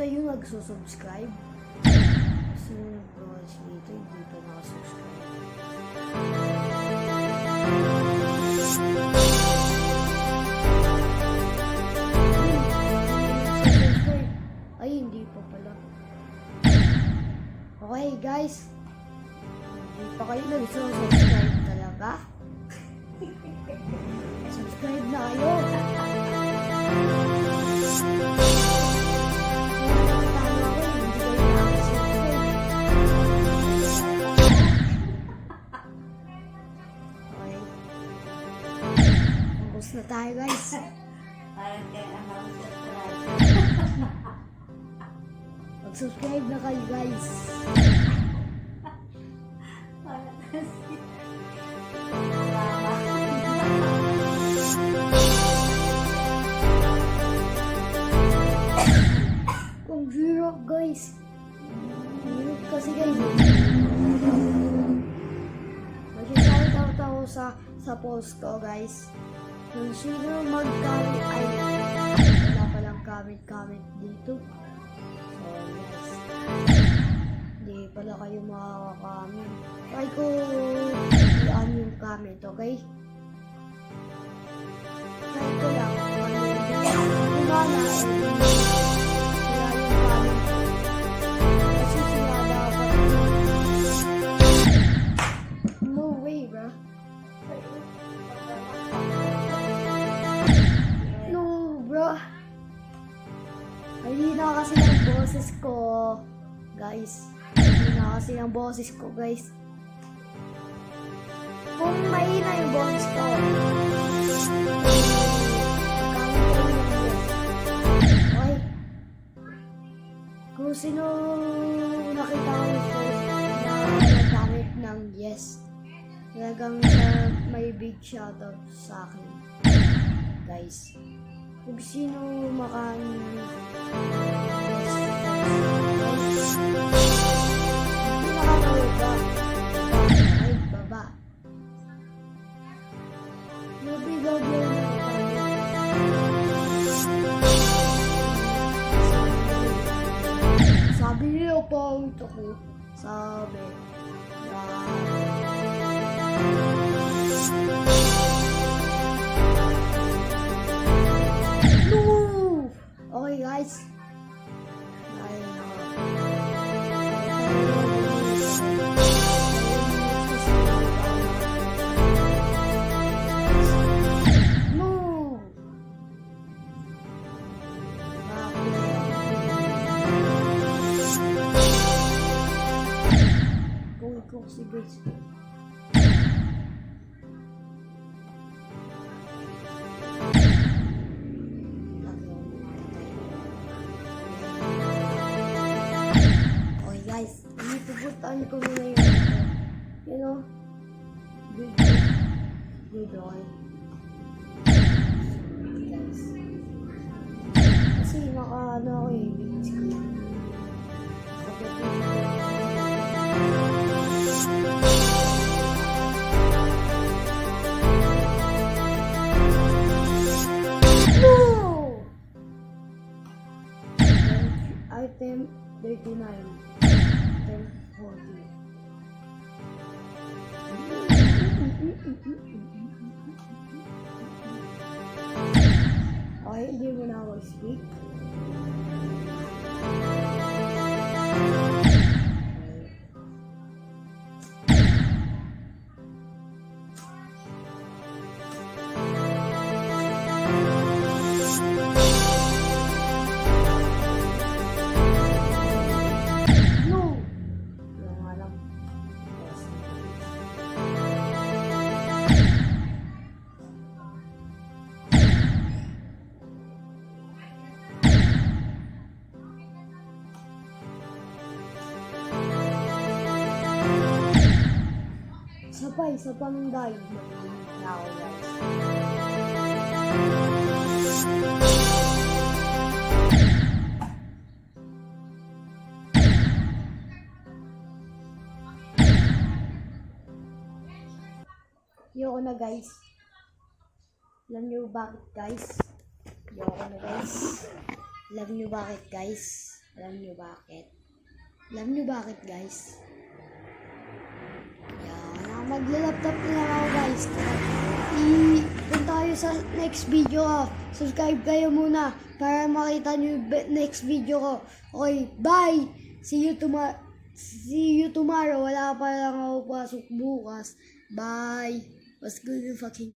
kayo nagsusubscribe? Kasi yung bros dito hindi pa nakasubscribe. Ay, hindi pa pala. Okay guys, hindi pa kayo nagsusubscribe talaga? Subscribe na kayo! Focus na tayo guys. Parang kaya ang subscribe. Mag-subscribe na kayo guys. Parang kasi. Kung zero guys. Zero kasi guys. Mag-shoutout ako sa post ko guys. Kung sino mag-comment ay wala palang comment dito. So yes. Hindi pala kayo makaka-comment. Try ko i-on yung comment, okay? Try ko lang. Kumana eh. Kaya yung comment. Kasi sila dapat. No way, bro. No, bro. Mahina kasi ang boses ko, guys. Mahina kasi ang boses ko, guys. Kung mahina yung boses ko, okay. Kung sino nakita ko na nagkamit ng yes, talagang may big shoutout sa akin, guys. Kung sino ay baba. Nabigaw yun. Sabi niyo po ito ko. Sabi na no! Okay guys. No! Kung si guys. Guys, ipupuntaan ko muna yung you know, good okay. Guys, kasi naka-ano ako eh, big screen. No! Item 39. Okay, hindi mo na ako speak. Sa panday now guys. Yoko na guys. Alam niyo bakit guys? Yoko na guys. Alam niyo bakit guys? Alam nyo bakit? Alam nyo bakit, guys? Yan, magla-laptop na lang ako, guys. Punta tayo sa next video ko. Subscribe kayo muna para makita nyo yung next video ko. Okay, bye! See you tomorrow. Wala pa lang ako pasok bukas. Bye! What's good in fucking...